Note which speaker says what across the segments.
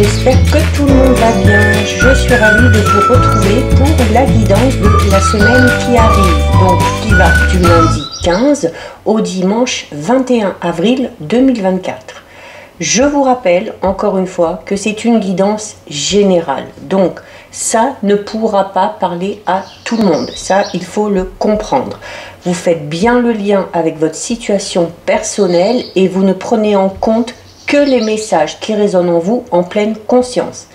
Speaker 1: j'espère que tout le monde va bien. Je suis ravie de vous retrouver pour la guidance de la semaine qui arrive, donc qui va du lundi 15 au dimanche 21 avril 2024. Je vous rappelle encore une fois que c'est une guidance générale, donc ça ne pourra pas parler à tout le monde, ça il faut le comprendre. Vous faites bien le lien avec votre situation personnelle et vous ne prenez en compte que les messages qui résonnent en vous en pleine conscience.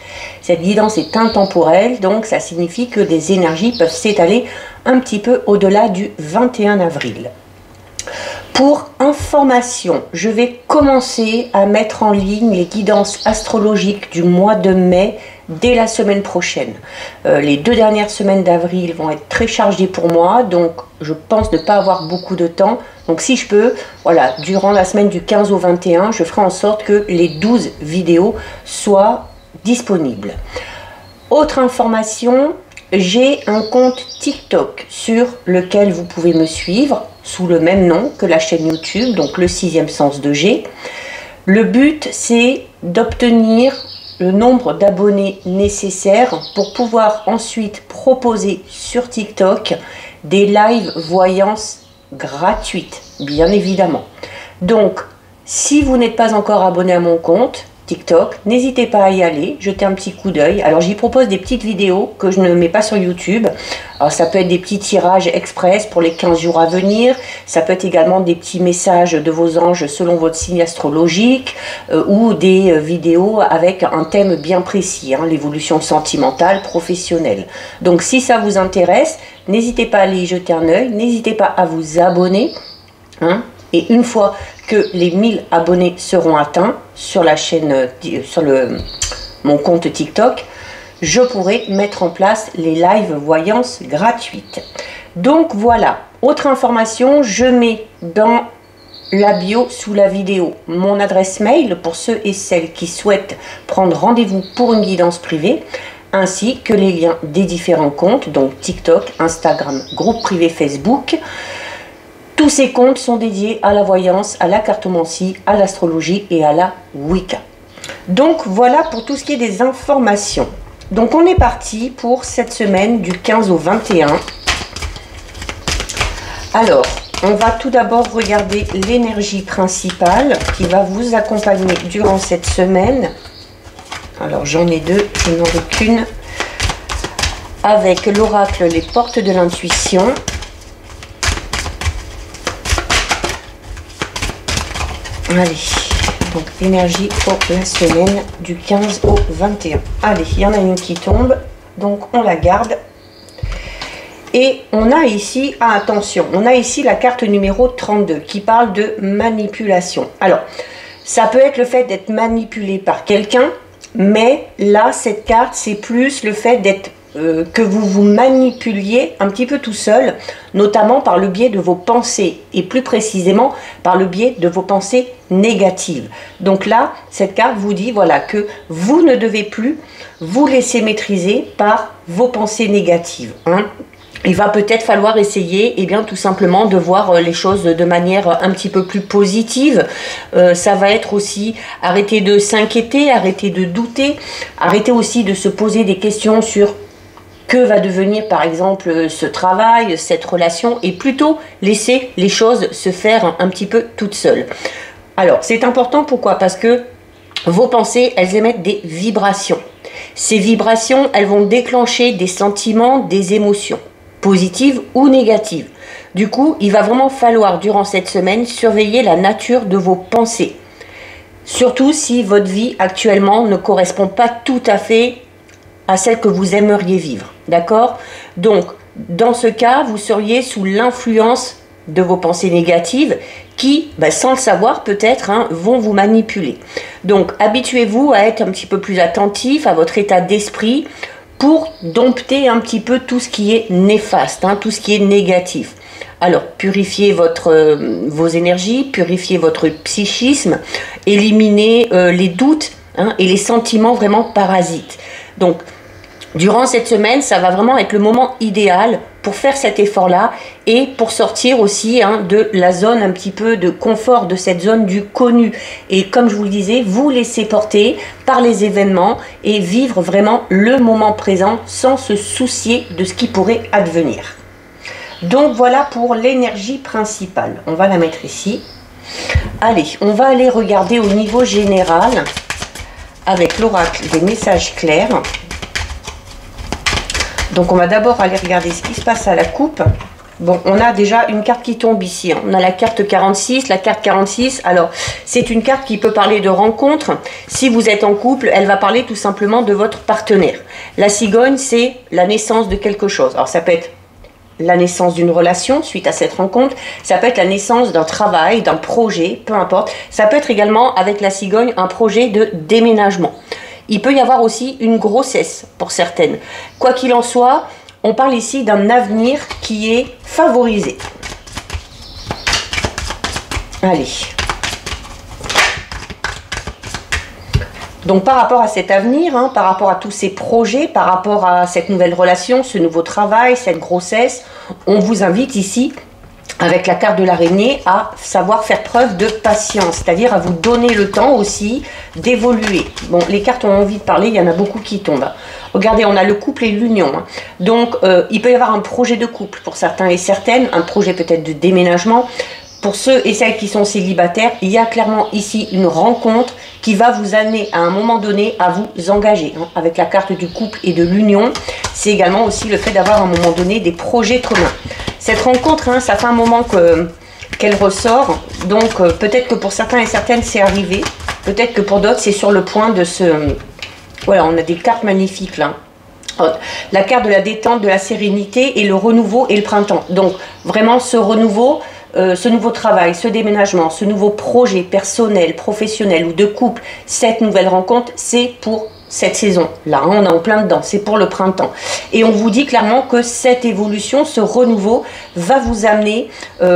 Speaker 1: Cette guidance est intemporelle, donc ça signifie que des énergies peuvent s'étaler un petit peu au-delà du 21 avril. Pour information, je vais commencer à mettre en ligne les guidances astrologiques du mois de mai dès la semaine prochaine. Les 2 dernières semaines d'avril vont être très chargées pour moi, donc je pense ne pas avoir beaucoup de temps. Donc si je peux, voilà, durant la semaine du 15 au 21, je ferai en sorte que les 12 vidéos soient disponibles. Autre information, j'ai un compte TikTok sur lequel vous pouvez me suivre sous le même nom que la chaîne YouTube, donc le 6e sens de G. Le but, c'est d'obtenir le nombre d'abonnés nécessaires pour pouvoir ensuite proposer sur TikTok des live voyances gratuites, bien évidemment. Donc, si vous n'êtes pas encore abonné à mon compte TikTok, n'hésitez pas à y aller, jeter un petit coup d'œil. Alors j'y propose des petites vidéos que je ne mets pas sur YouTube. Alors ça peut être des petits tirages express pour les 15 jours à venir. Ça peut être également des petits messages de vos anges selon votre signe astrologique ou des vidéos avec un thème bien précis, hein, l'évolution sentimentale, professionnelle. Donc si ça vous intéresse, n'hésitez pas à aller y jeter un œil, n'hésitez pas à vous abonner, hein. Et une fois que les 1000 abonnés seront atteints sur la chaîne, sur mon compte TikTok, je pourrai mettre en place les live voyances gratuites. Donc voilà, autre information, je mets dans la bio sous la vidéo mon adresse mail pour ceux et celles qui souhaitent prendre rendez-vous pour une guidance privée, ainsi que les liens des différents comptes, donc TikTok, Instagram, groupe privé Facebook. Tous ces comptes sont dédiés à la voyance, à la cartomancie, à l'astrologie et à la Wicca. Donc voilà pour tout ce qui est des informations. Donc on est parti pour cette semaine du 15 au 21. Alors, on va tout d'abord regarder l'énergie principale qui va vous accompagner durant cette semaine. Alors j'en ai deux, je n'en ai qu'une. Avec l'oracle Les Portes de l'Intuition. Allez, donc énergie pour la semaine du 15 au 21. Allez, il y en a une qui tombe, donc on la garde. Et on a ici, ah attention, on a ici la carte numéro 32 qui parle de manipulation. Alors, ça peut être le fait d'être manipulé par quelqu'un, mais là, cette carte, c'est plus le fait d'être que vous vous manipuliez un petit peu tout seul, notamment par le biais de vos pensées, et plus précisément par le biais de vos pensées négatives. Donc là, cette carte vous dit voilà que vous ne devez plus vous laisser maîtriser par vos pensées négatives, hein. Il va peut-être falloir essayer, eh bien, tout simplement de voir les choses de manière un petit peu plus positive. Ça va être aussi arrêter de s'inquiéter, arrêter de douter, arrêter aussi de se poser des questions sur que va devenir par exemple ce travail, cette relation, et plutôt laisser les choses se faire un petit peu toutes seules. Alors c'est important, pourquoi? Parce que vos pensées, elles émettent des vibrations. Ces vibrations, elles vont déclencher des sentiments, des émotions, positives ou négatives. Du coup, il va vraiment falloir durant cette semaine surveiller la nature de vos pensées. Surtout si votre vie actuellement ne correspond pas tout à fait à celle que vous aimeriez vivre, d'accord? Donc, dans ce cas, vous seriez sous l'influence de vos pensées négatives qui, sans le savoir peut-être, hein, vont vous manipuler. Donc, habituez-vous à être un petit peu plus attentif à votre état d'esprit pour dompter un petit peu tout ce qui est néfaste, hein, tout ce qui est négatif. Alors, purifiez vos énergies, purifiez votre psychisme, éliminez les doutes, hein, et les sentiments vraiment parasites. Donc, Durant cette semaine, ça va vraiment être le moment idéal pour faire cet effort-là et pour sortir aussi de la zone un petit peu de confort, de cette zone du connu. Et comme je vous le disais, vous laisser porter par les événements et vivre vraiment le moment présent sans se soucier de ce qui pourrait advenir. Donc voilà pour l'énergie principale. On va la mettre ici. Allez, on va aller regarder au niveau général avec l'oracle des messages clairs. Donc on va d'abord aller regarder ce qui se passe à la coupe. Bon, on a déjà une carte qui tombe ici. On a la carte 46. La carte 46, alors, c'est une carte qui peut parler de rencontre. Si vous êtes en couple, elle va parler tout simplement de votre partenaire. La cigogne, c'est la naissance de quelque chose. Alors ça peut être la naissance d'une relation suite à cette rencontre. Ça peut être la naissance d'un travail, d'un projet, peu importe. Ça peut être également, avec la cigogne, un projet de déménagement. Il peut y avoir aussi une grossesse pour certaines. Quoi qu'il en soit, on parle ici d'un avenir qui est favorisé. Allez. Donc par rapport à cet avenir, par rapport à tous ces projets, par rapport à cette nouvelle relation, ce nouveau travail, cette grossesse, on vous invite ici, avec la carte de l'araignée, à savoir faire preuve de patience, c'est-à-dire à vous donner le temps aussi d'évoluer. Bon, les cartes ont envie de parler, il y en a beaucoup qui tombent. Regardez, on a le couple et l'union. Donc, il peut y avoir un projet de couple pour certains et certaines, un projet peut-être de déménagement. Pour ceux et celles qui sont célibataires, il y a clairement ici une rencontre qui va vous amener à un moment donné à vous engager. Avec la carte du couple et de l'union, c'est également aussi le fait d'avoir à un moment donné des projets communs. Cette rencontre, ça fait un moment qu'elle ressort, donc peut-être que pour certains et certaines c'est arrivé, peut-être que pour d'autres c'est sur le point de se... Voilà, on a des cartes magnifiques là. La carte de la détente, de la sérénité et le renouveau et le printemps. Donc vraiment ce renouveau, ce nouveau travail, ce déménagement, ce nouveau projet personnel, professionnel ou de couple, cette nouvelle rencontre, c'est pour cette saison-là, on est en plein dedans, c'est pour le printemps. Et on vous dit clairement que cette évolution, ce renouveau, va vous amener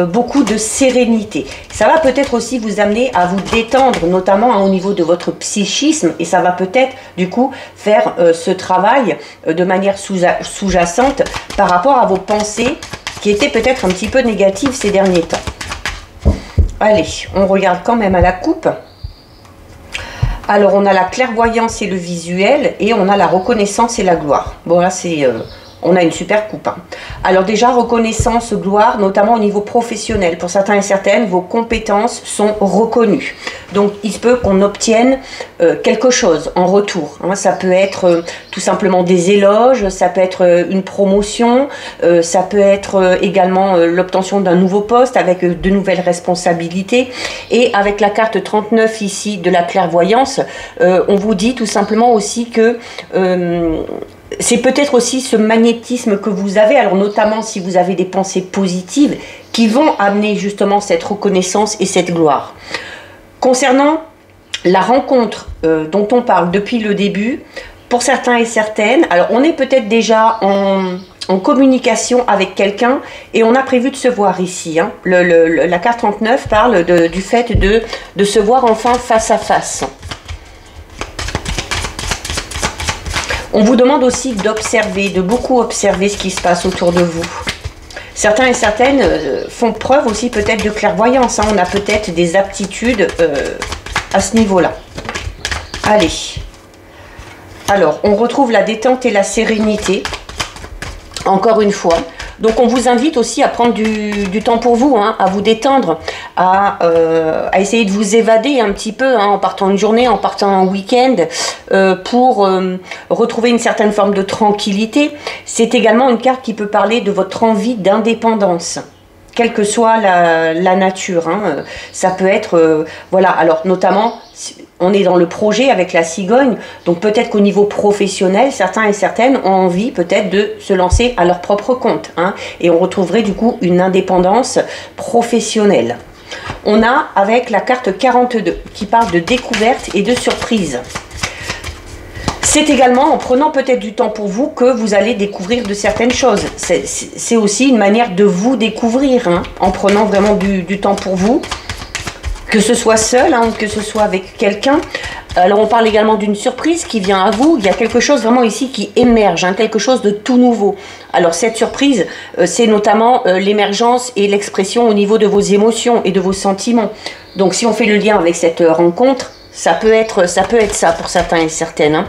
Speaker 1: beaucoup de sérénité. Ça va peut-être aussi vous amener à vous détendre, notamment au niveau de votre psychisme, et ça va peut-être, du coup, faire ce travail de manière sous-jacente par rapport à vos pensées qui étaient peut-être un petit peu négatives ces derniers temps. Allez, on regarde quand même à la coupe. Alors, on a la clairvoyance et le visuel, et on a la reconnaissance et la gloire. Bon, là, c'est... on a une super coupe. Alors déjà, reconnaissance, gloire, notamment au niveau professionnel. Pour certains et certaines, vos compétences sont reconnues. Donc, il se peut qu'on obtienne quelque chose en retour. Ça peut être tout simplement des éloges, ça peut être une promotion, ça peut être également l'obtention d'un nouveau poste avec de nouvelles responsabilités. Et avec la carte 39 ici de la clairvoyance, on vous dit tout simplement aussi que... c'est peut-être aussi ce magnétisme que vous avez, alors notamment si vous avez des pensées positives, qui vont amener justement cette reconnaissance et cette gloire. Concernant la rencontre dont on parle depuis le début, pour certains et certaines, alors on est peut-être déjà en communication avec quelqu'un et on a prévu de se voir ici. La carte 39 parle du fait de se voir enfin face à face. On vous demande aussi d'observer, de beaucoup observer ce qui se passe autour de vous. Certains et certaines font preuve aussi peut-être de clairvoyance. On a peut-être des aptitudes à ce niveau-là. Allez. Alors, on retrouve la détente et la sérénité. Encore une fois. Donc, on vous invite aussi à prendre du temps pour vous, à vous détendre, à essayer de vous évader un petit peu en partant une journée, en partant un week-end, pour retrouver une certaine forme de tranquillité. C'est également une carte qui peut parler de votre envie d'indépendance, quelle que soit la nature. Ça peut être, voilà, alors notamment... On est dans le projet avec la cigogne, donc peut-être qu'au niveau professionnel, certains et certaines ont envie peut-être de se lancer à leur propre compte. Et on retrouverait du coup une indépendance professionnelle. On a avec la carte 42 qui parle de découverte et de surprise. C'est également en prenant peut-être du temps pour vous que vous allez découvrir de certaines choses. C'est aussi une manière de vous découvrir, en prenant vraiment du temps pour vous. Que ce soit seul ou que ce soit avec quelqu'un, Alors on parle également d'une surprise qui vient à vous. Il y a quelque chose vraiment ici qui émerge, hein, quelque chose de tout nouveau. Alors cette surprise, c'est notamment l'émergence et l'expression au niveau de vos émotions et de vos sentiments. Donc si on fait le lien avec cette rencontre, ça peut être ça pour certains et certaines. Hein.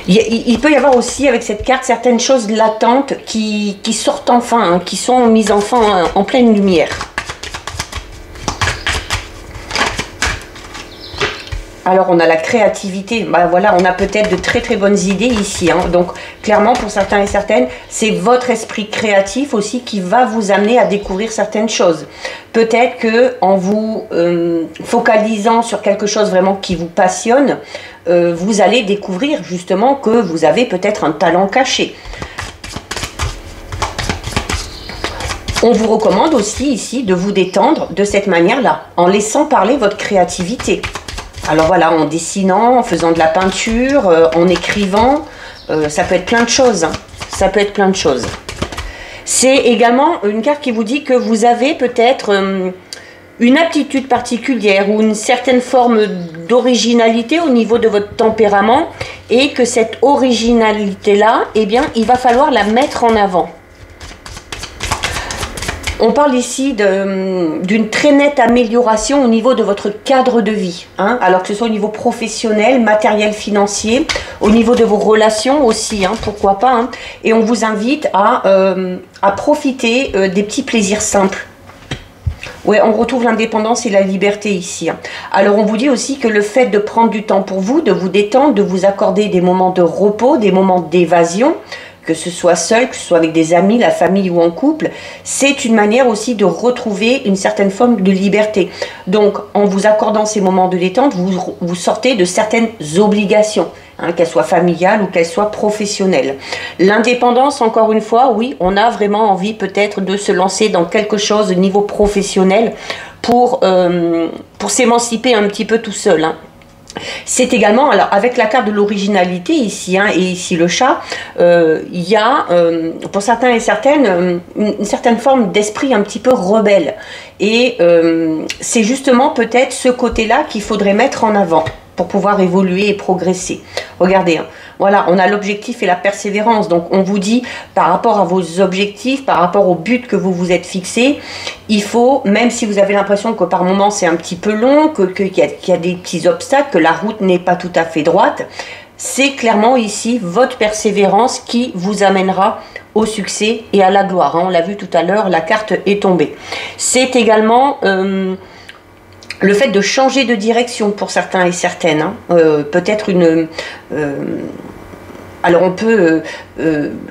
Speaker 1: Il peut y avoir aussi avec cette carte certaines choses latentes qui sortent enfin, hein, qui sont mises enfin en pleine lumière. Alors on a la créativité, bah voilà, on a peut-être de très très bonnes idées ici, hein. Donc clairement pour certains et certaines, c'est votre esprit créatif aussi qui va vous amener à découvrir certaines choses. Peut-être que en vous focalisant sur quelque chose vraiment qui vous passionne, vous allez découvrir justement que vous avez peut-être un talent caché. On vous recommande aussi ici de vous détendre de cette manière-là, en laissant parler votre créativité. Alors voilà, en dessinant, en faisant de la peinture, en écrivant, ça peut être plein de choses. Hein. Ça peut être plein de choses. C'est également une carte qui vous dit que vous avez peut-être une aptitude particulière ou une certaine forme d'originalité au niveau de votre tempérament et que cette originalité-là, eh bien, il va falloir la mettre en avant. On parle ici d'une très nette amélioration au niveau de votre cadre de vie, hein, alors que ce soit au niveau professionnel, matériel, financier, au niveau de vos relations aussi, hein, pourquoi pas. Hein, et on vous invite à profiter des petits plaisirs simples. Ouais, on retrouve l'indépendance et la liberté ici. Hein. Alors on vous dit aussi que le fait de prendre du temps pour vous, de vous détendre, de vous accorder des moments de repos, des moments d'évasion, que ce soit seul, que ce soit avec des amis, la famille ou en couple, c'est une manière aussi de retrouver une certaine forme de liberté. Donc, en vous accordant ces moments de détente, vous sortez de certaines obligations, hein, qu'elles soient familiales ou qu'elles soient professionnelles. L'indépendance, encore une fois, oui, on a vraiment envie peut-être de se lancer dans quelque chose au niveau professionnel pour s'émanciper un petit peu tout seul, hein. C'est également, alors avec la carte de l'originalité ici, hein, et ici le chat, il y a pour certains et certaines une certaine forme d'esprit un petit peu rebelle. Et c'est justement peut-être ce côté-là qu'il faudrait mettre en avant pour pouvoir évoluer et progresser. Regardez, hein, voilà, on a l'objectif et la persévérance. Donc on vous dit, par rapport à vos objectifs, par rapport au but que vous vous êtes fixé, il faut, même si vous avez l'impression que par moment c'est un petit peu long, qu'il y a des petits obstacles, que la route n'est pas tout à fait droite, c'est clairement ici votre persévérance qui vous amènera au succès et à la gloire. Hein. On l'a vu tout à l'heure, la carte est tombée. C'est également le fait de changer de direction pour certains et certaines, hein. Peut-être une... alors on peut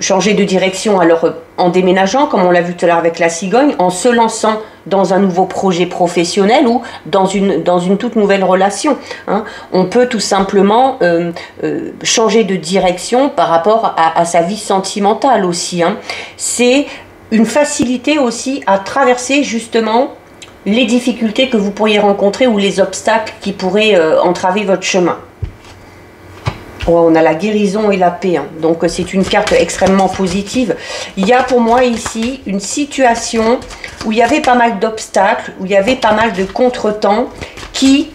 Speaker 1: changer de direction alors, en déménageant, comme on l'a vu tout à l'heure avec la cigogne, en se lançant dans un nouveau projet professionnel ou dans une toute nouvelle relation. Hein. On peut tout simplement changer de direction par rapport à sa vie sentimentale aussi. Hein. C'est une facilité aussi à traverser justement les difficultés que vous pourriez rencontrer ou les obstacles qui pourraient entraver votre chemin. Oh, on a la guérison et la paix, hein. Donc c'est une carte extrêmement positive. Il y a pour moi ici une situation où il y avait pas mal d'obstacles, où il y avait pas mal de contretemps qui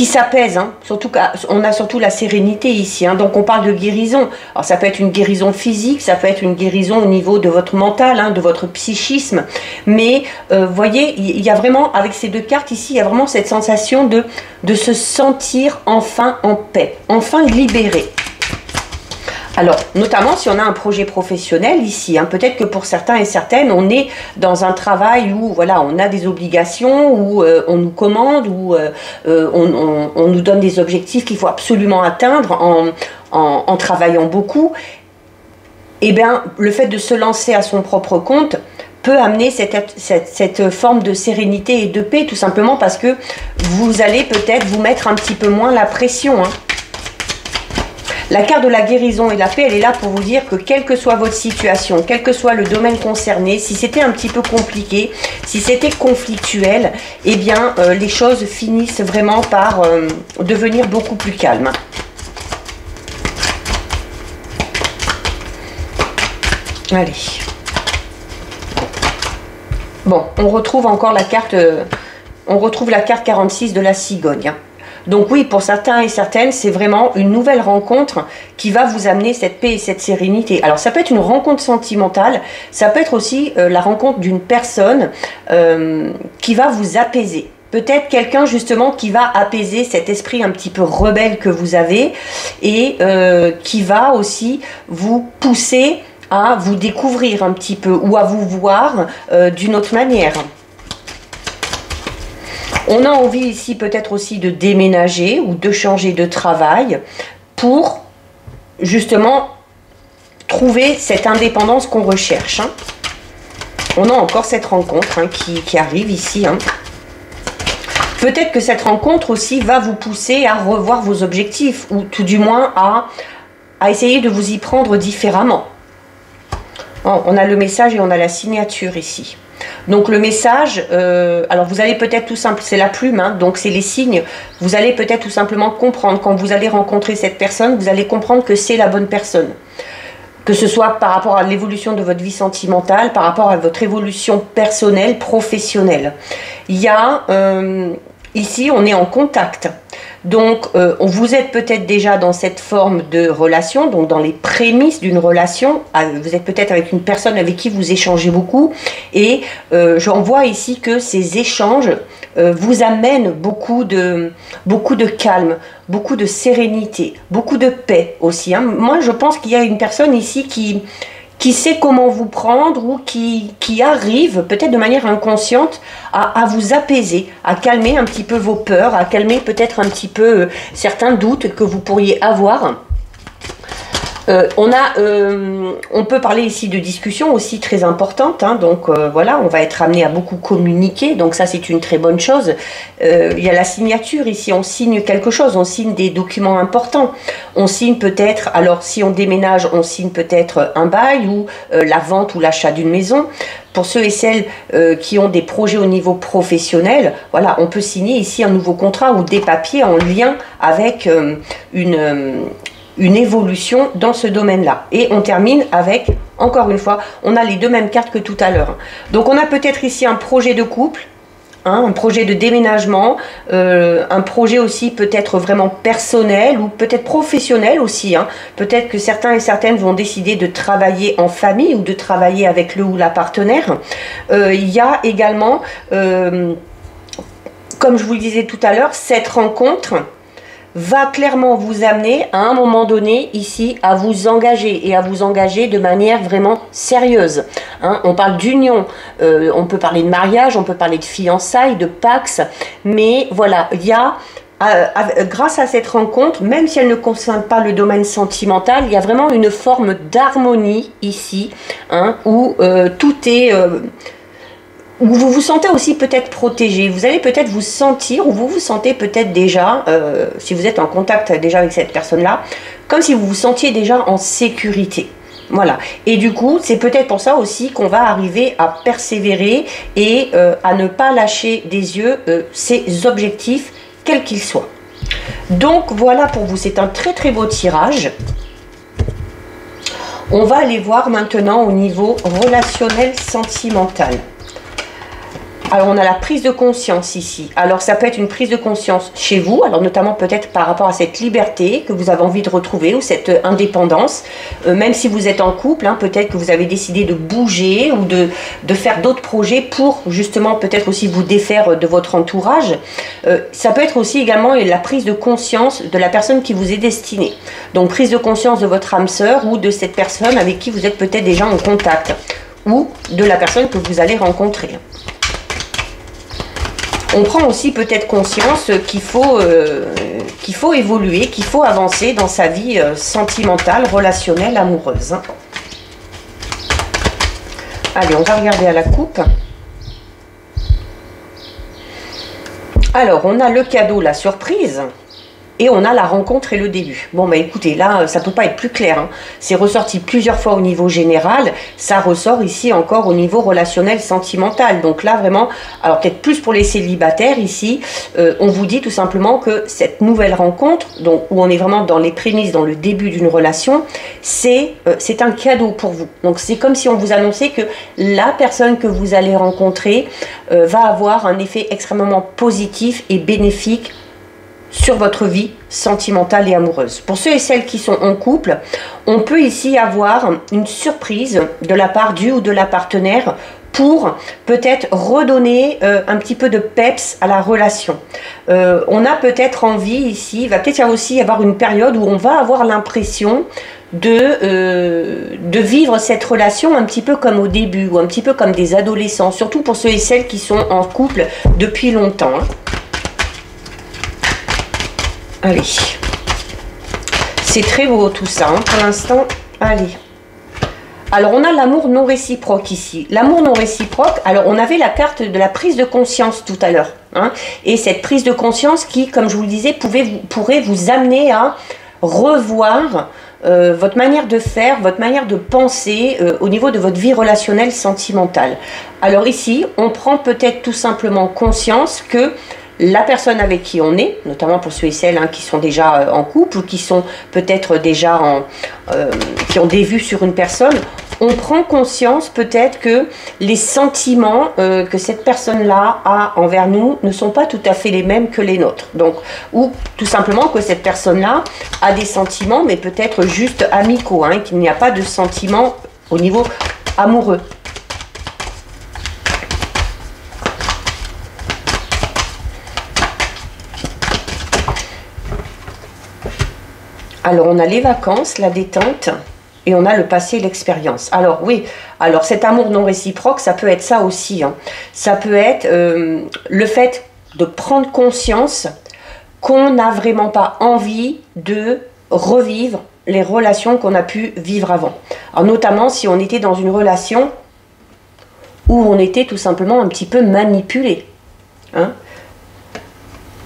Speaker 1: s'apaisent, hein. Surtout qu'on a surtout la sérénité ici, hein. Donc on parle de guérison. Alors ça peut être une guérison physique, ça peut être une guérison au niveau de votre mental, hein, de votre psychisme. Mais voyez, il y a vraiment, avec ces deux cartes ici, il y a vraiment cette sensation de se sentir enfin en paix, enfin libéré. Alors, notamment si on a un projet professionnel ici, hein, peut-être que pour certains et certaines, on est dans un travail où voilà, on a des obligations, où on nous commande, où on nous donne des objectifs qu'il faut absolument atteindre en travaillant beaucoup. Eh bien, le fait de se lancer à son propre compte peut amener cette forme de sérénité et de paix, tout simplement parce que vous allez peut-être vous mettre un petit peu moins la pression, hein. La carte de la guérison et la paix, elle est là pour vous dire que quelle que soit votre situation, quel que soit le domaine concerné, si c'était un petit peu compliqué, si c'était conflictuel, eh bien les choses finissent vraiment par devenir beaucoup plus calmes. Allez. Bon, on retrouve encore la carte... on retrouve la carte 46 de la cigogne. Hein. Donc oui, pour certains et certaines, c'est vraiment une nouvelle rencontre qui va vous amener cette paix et cette sérénité. Alors ça peut être une rencontre sentimentale, ça peut être aussi la rencontre d'une personne qui va vous apaiser. Peut-être quelqu'un justement qui va apaiser cet esprit un petit peu rebelle que vous avez et qui va aussi vous pousser à vous découvrir un petit peu ou à vous voir d'une autre manière. On a envie ici peut-être aussi de déménager ou de changer de travail pour justement trouver cette indépendance qu'on recherche. Hein. On a encore cette rencontre hein, qui arrive ici. Hein. Peut-être que cette rencontre aussi va vous pousser à revoir vos objectifs ou tout du moins à essayer de vous y prendre différemment. On a le message et on a la signature ici. Donc le message, alors vous allez peut-être tout simple, c'est la plume, hein, donc c'est les signes. Vous allez peut-être tout simplement comprendre, quand vous allez rencontrer cette personne, vous allez comprendre que c'est la bonne personne. Que ce soit par rapport à l'évolution de votre vie sentimentale, par rapport à votre évolution personnelle, professionnelle. Il y a, ici on est en contact. Donc, vous êtes peut-être déjà dans cette forme de relation, donc dans les prémices d'une relation. Vous êtes peut-être avec une personne avec qui vous échangez beaucoup. Et j'en vois ici que ces échanges vous amènent beaucoup de calme, beaucoup de sérénité, beaucoup de paix aussi. Hein. Moi, je pense qu'il y a une personne ici qui sait comment vous prendre ou qui arrive, peut-être de manière inconsciente, à vous apaiser, à calmer un petit peu vos peurs, à calmer peut-être un petit peu certains doutes que vous pourriez avoir. On peut parler ici de discussions aussi très importantes, hein, donc voilà, on va être amené à beaucoup communiquer, donc ça c'est une très bonne chose. Il y a la signature ici, on signe quelque chose, on signe des documents importants, on signe peut-être, alors si on déménage, on signe peut-être un bail ou la vente ou l'achat d'une maison. Pour ceux et celles qui ont des projets au niveau professionnel, voilà, on peut signer ici un nouveau contrat ou des papiers en lien avec une évolution dans ce domaine-là. Et on termine avec, encore une fois, on a les deux mêmes cartes que tout à l'heure. Donc on a peut-être ici un projet de couple, hein, un projet de déménagement, un projet aussi peut-être vraiment personnel ou peut-être professionnel aussi. Hein. Peut-être que certains et certaines vont décider de travailler en famille ou de travailler avec le ou la partenaire. Il y a également, comme je vous le disais tout à l'heure, cette rencontre va clairement vous amener à un moment donné ici à vous engager et à vous engager de manière vraiment sérieuse. Hein, on parle d'union, on peut parler de mariage, on peut parler de fiançailles, de pax, mais voilà, il y a grâce à cette rencontre, même si elle ne concerne pas le domaine sentimental, il y a vraiment une forme d'harmonie ici, hein, où tout est... où vous vous sentez aussi peut-être protégé, vous allez peut-être vous sentir, ou vous vous sentez peut-être déjà, si vous êtes en contact déjà avec cette personne-là, comme si vous vous sentiez déjà en sécurité. Voilà. Et du coup, c'est peut-être pour ça aussi qu'on va arriver à persévérer et à ne pas lâcher des yeux ses objectifs, quels qu'ils soient. Donc voilà pour vous, c'est un très très beau tirage. On va aller voir maintenant au niveau relationnel sentimental. Alors, on a la prise de conscience ici. Alors, ça peut être une prise de conscience chez vous, alors notamment peut-être par rapport à cette liberté que vous avez envie de retrouver ou cette indépendance. Même si vous êtes en couple, hein, peut-être que vous avez décidé de bouger ou de faire d'autres projets pour justement peut-être aussi vous défaire de votre entourage. Ça peut être aussi également la prise de conscience de la personne qui vous est destinée. Donc, prise de conscience de votre âme sœur ou de cette personne avec qui vous êtes peut-être déjà en contact ou de la personne que vous allez rencontrer. On prend aussi peut-être conscience qu'il faut évoluer, qu'il faut avancer dans sa vie sentimentale, relationnelle, amoureuse. Allez, on va regarder à la coupe. Alors, on a le cadeau, la surprise. Et on a la rencontre et le début. Bon, bah écoutez, là, ça ne peut pas être plus clair. Hein. C'est ressorti plusieurs fois au niveau général. Ça ressort ici encore au niveau relationnel, sentimental. Donc là, vraiment, alors peut-être plus pour les célibataires ici, on vous dit tout simplement que cette nouvelle rencontre, donc où on est vraiment dans les prémices, dans le début d'une relation, c'est un cadeau pour vous. Donc c'est comme si on vous annonçait que la personne que vous allez rencontrer va avoir un effet extrêmement positif et bénéfique sur votre vie sentimentale et amoureuse. Pour ceux et celles qui sont en couple, on peut ici avoir une surprise de la part du ou de la partenaire pour peut-être redonner un petit peu de peps à la relation. On a peut-être envie ici, il va peut-être aussi y avoir une période où on va avoir l'impression de vivre cette relation un petit peu comme au début, ou un petit peu comme des adolescents, surtout pour ceux et celles qui sont en couple depuis longtemps. Hein. Allez, c'est très beau tout ça, hein, pour l'instant. Allez. Alors, on a l'amour non réciproque ici. L'amour non réciproque, alors on avait la carte de la prise de conscience tout à l'heure. Hein, et cette prise de conscience qui, comme je vous le disais, pourrait vous amener à revoir votre manière de faire, votre manière de penser au niveau de votre vie relationnelle sentimentale. Alors ici, on prend peut-être tout simplement conscience que la personne avec qui on est, notamment pour ceux et celles hein, qui sont déjà en couple ou qui sont peut-être déjà qui ont des vues sur une personne, on prend conscience peut-être que les sentiments que cette personne-là a envers nous ne sont pas tout à fait les mêmes que les nôtres. Donc, ou tout simplement que cette personne-là a des sentiments, mais peut-être juste amicaux, hein, qu'il n'y a pas de sentiments au niveau amoureux. Alors, on a les vacances, la détente, et on a le passé, l'expérience. Alors, oui, alors cet amour non réciproque, ça peut être ça aussi. Hein. Ça peut être le fait de prendre conscience qu'on n'a vraiment pas envie de revivre les relations qu'on a pu vivre avant. Alors, notamment si on était dans une relation où on était tout simplement un petit peu manipulé. Hein.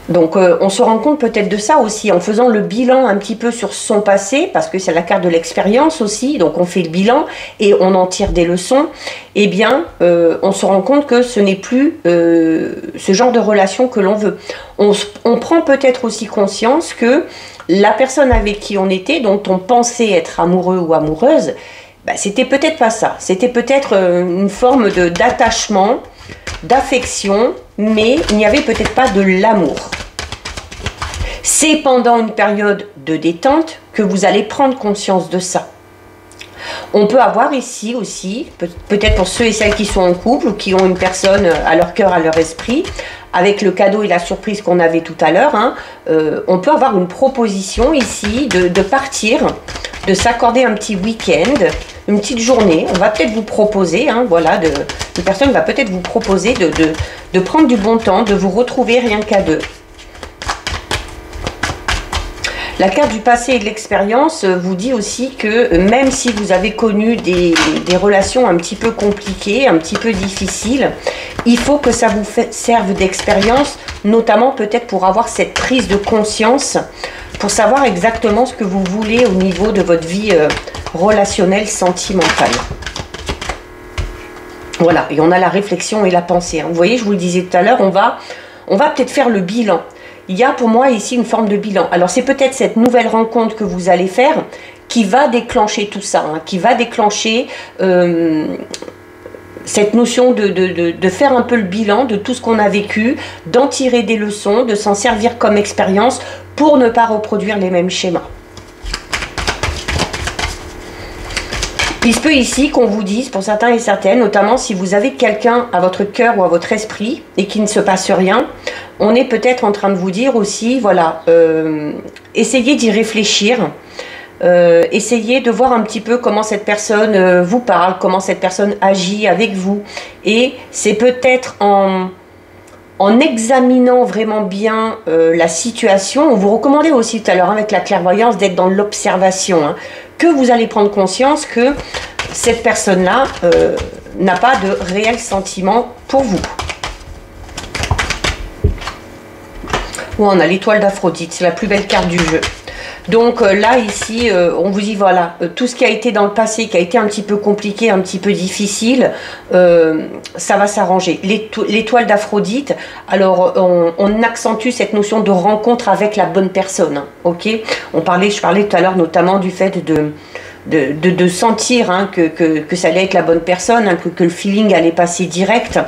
Speaker 1: Donc on se rend compte peut-être de ça aussi en faisant le bilan un petit peu sur son passé, parce que c'est la carte de l'expérience aussi, donc on fait le bilan et on en tire des leçons. Eh bien on se rend compte que ce n'est plus ce genre de relation que l'on veut. On prend peut-être aussi conscience que la personne avec qui on était, dont on pensait être amoureux ou amoureuse, bah, c'était peut-être pas ça, c'était peut-être une forme d'attachement, d'affection, mais il n'y avait peut-être pas de l'amour. C'est pendant une période de détente que vous allez prendre conscience de ça. On peut avoir ici aussi, peut-être pour ceux et celles qui sont en couple ou qui ont une personne à leur cœur, à leur esprit, avec le cadeau et la surprise qu'on avait tout à l'heure, hein, on peut avoir une proposition ici de partir, de s'accorder un petit week-end, une petite journée. On va peut-être vous proposer, hein, voilà, une personne va peut-être vous proposer de prendre du bon temps, de vous retrouver rien qu'à deux. La carte du passé et de l'expérience vous dit aussi que même si vous avez connu des relations un petit peu compliquées, un petit peu difficiles, il faut que ça vous serve d'expérience, notamment peut-être pour avoir cette prise de conscience, pour savoir exactement ce que vous voulez au niveau de votre vie relationnelle, sentimentale. Voilà, et on a la réflexion et la pensée. Hein. Vous voyez, je vous le disais tout à l'heure, on va peut-être faire le bilan. Il y a pour moi ici une forme de bilan. Alors c'est peut-être cette nouvelle rencontre que vous allez faire qui va déclencher tout ça, hein, qui va déclencher cette notion de faire un peu le bilan de tout ce qu'on a vécu, d'en tirer des leçons, de s'en servir comme expérience pour ne pas reproduire les mêmes schémas. Il se peut ici qu'on vous dise, pour certains et certaines, notamment si vous avez quelqu'un à votre cœur ou à votre esprit et qu'il ne se passe rien, on est peut-être en train de vous dire aussi, voilà, essayez d'y réfléchir, essayez de voir un petit peu comment cette personne vous parle, comment cette personne agit avec vous. Et c'est peut-être en examinant vraiment bien la situation, on vous recommandait aussi tout à l'heure avec la clairvoyance d'être dans l'observation, hein, que vous allez prendre conscience que cette personne-là n'a pas de réel sentiment pour vous. Ouais, on a l'étoile d'Aphrodite, c'est la plus belle carte du jeu. Donc là, ici, on vous dit, voilà, tout ce qui a été dans le passé, qui a été un petit peu compliqué, un petit peu difficile, ça va s'arranger. L'étoile d'Aphrodite, alors on accentue cette notion de rencontre avec la bonne personne, hein, ok. Je parlais tout à l'heure notamment du fait de sentir hein, que ça allait être la bonne personne, hein, que le feeling allait passer direct.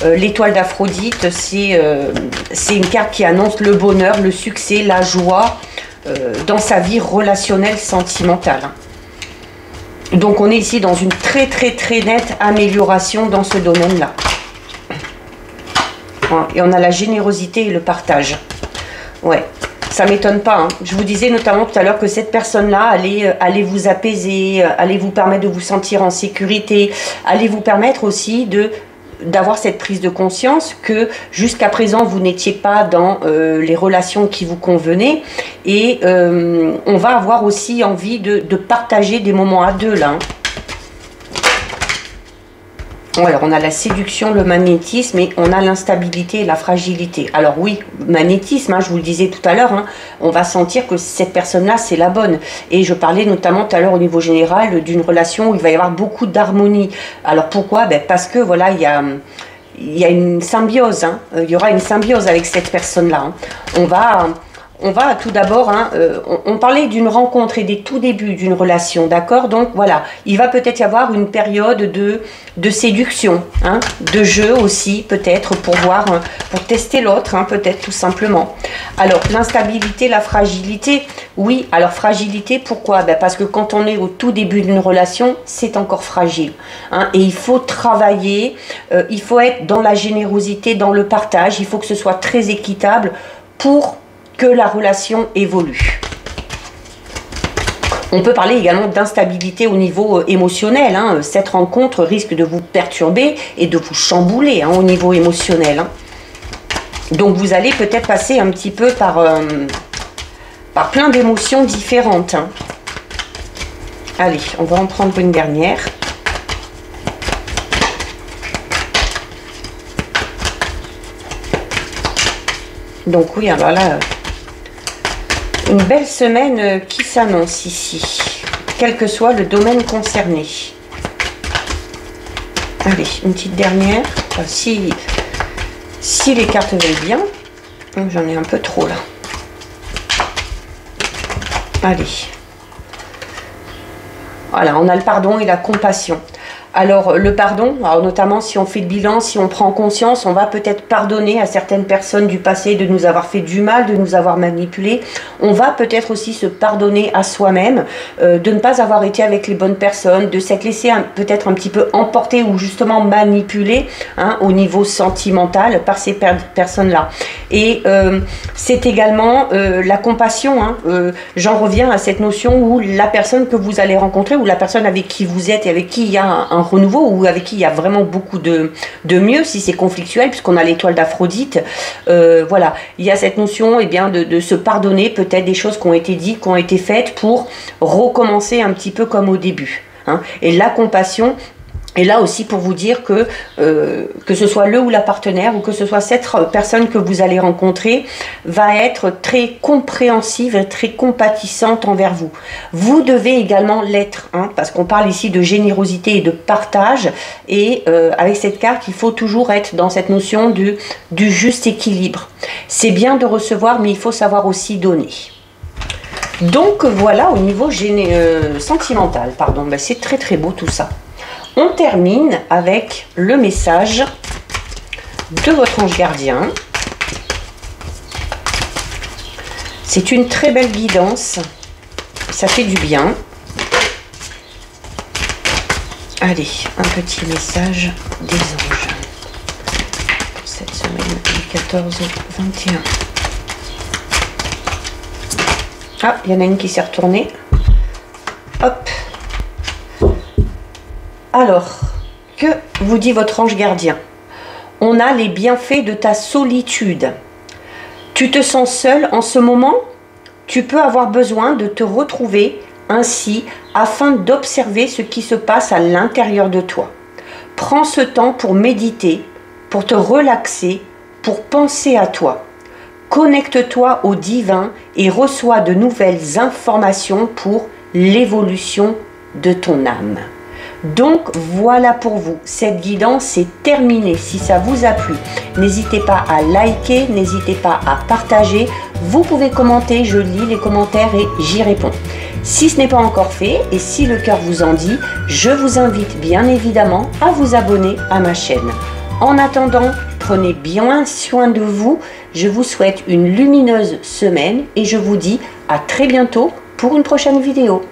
Speaker 1: L'étoile d'Aphrodite, c'est une carte qui annonce le bonheur, le succès, la joie dans sa vie relationnelle, sentimentale. Donc on est ici dans une très nette amélioration dans ce domaine-là. Et on a la générosité et le partage. Ouais, ça m'étonne pas. Hein. Je vous disais notamment tout à l'heure que cette personne-là allait vous apaiser, allait vous permettre de vous sentir en sécurité, allait vous permettre aussi d'avoir cette prise de conscience que jusqu'à présent vous n'étiez pas dans les relations qui vous convenaient, et on va avoir aussi envie de partager des moments à deux là. Alors on a la séduction, le magnétisme, et on a l'instabilité et la fragilité. Alors oui, magnétisme, hein, je vous le disais tout à l'heure, hein, on va sentir que cette personne-là, c'est la bonne. Et je parlais notamment tout à l'heure au niveau général d'une relation où il va y avoir beaucoup d'harmonie. Alors pourquoi? Parce que voilà, il y a une symbiose, hein, il y aura une symbiose avec cette personne-là. Hein. On va tout d'abord, hein, on parlait d'une rencontre et des tout débuts d'une relation, d'accord? Donc voilà, il va peut-être y avoir une période de séduction, hein, de jeu aussi, peut-être pour tester l'autre, hein, peut-être tout simplement. Alors l'instabilité, la fragilité, oui, alors fragilité, pourquoi? Parce que quand on est au tout début d'une relation, c'est encore fragile, hein, et il faut travailler, il faut être dans la générosité, dans le partage, il faut que ce soit très équitable pour que la relation évolue. On peut parler également d'instabilité au niveau émotionnel. Hein. Cette rencontre risque de vous perturber et de vous chambouler hein, au niveau émotionnel. Hein. Donc vous allez peut-être passer un petit peu par plein d'émotions différentes. Hein. Allez, on va en prendre une dernière. Donc oui, alors là, une belle semaine qui s'annonce ici, quel que soit le domaine concerné. Allez, une petite dernière. Enfin, si les cartes veulent bien. J'en ai un peu trop là. Allez. Voilà, on a le pardon et la compassion. Alors le pardon, alors notamment si on fait le bilan, si on prend conscience, on va peut-être pardonner à certaines personnes du passé de nous avoir fait du mal, de nous avoir manipulé. On va peut-être aussi se pardonner à soi-même, de ne pas avoir été avec les bonnes personnes, de s'être laissé peut-être un petit peu emporter ou justement manipuler hein, au niveau sentimental par ces personnes-là. Et c'est également la compassion. Hein, j'en reviens à cette notion où la personne que vous allez rencontrer ou la personne avec qui vous êtes et avec qui il y a un renouveau ou avec qui il y a vraiment beaucoup de mieux si c'est conflictuel puisqu'on a l'étoile d'Aphrodite, voilà, il y a cette notion eh bien, de se pardonner peut-être des choses qui ont été dites, qui ont été faites pour recommencer un petit peu comme au début. Hein. Et la compassion est là aussi pour vous dire que ce soit le ou la partenaire ou que ce soit cette personne que vous allez rencontrer va être très compréhensive, très compatissante envers vous. Vous devez également l'être, hein, parce qu'on parle ici de générosité et de partage et avec cette carte, il faut toujours être dans cette notion du juste équilibre. C'est bien de recevoir, mais il faut savoir aussi donner. Donc voilà au niveau sentimental, pardon, ben, c'est très beau tout ça. On termine avec le message de votre ange gardien. C'est une très belle guidance. Ça fait du bien. Allez, un petit message des anges. Pour cette semaine du 14-21. Ah, il y en a une qui s'est retournée. Hop. Alors, que vous dit votre ange gardien? On a les bienfaits de ta solitude. Tu te sens seul en ce moment? Tu peux avoir besoin de te retrouver ainsi afin d'observer ce qui se passe à l'intérieur de toi. Prends ce temps pour méditer, pour te relaxer, pour penser à toi. Connecte-toi au divin et reçois de nouvelles informations pour l'évolution de ton âme. Donc voilà pour vous, cette guidance est terminée. Si ça vous a plu, n'hésitez pas à liker, n'hésitez pas à partager. Vous pouvez commenter, je lis les commentaires et j'y réponds. Si ce n'est pas encore fait et si le cœur vous en dit, je vous invite bien évidemment à vous abonner à ma chaîne. En attendant, prenez bien soin de vous. Je vous souhaite une lumineuse semaine et je vous dis à très bientôt pour une prochaine vidéo.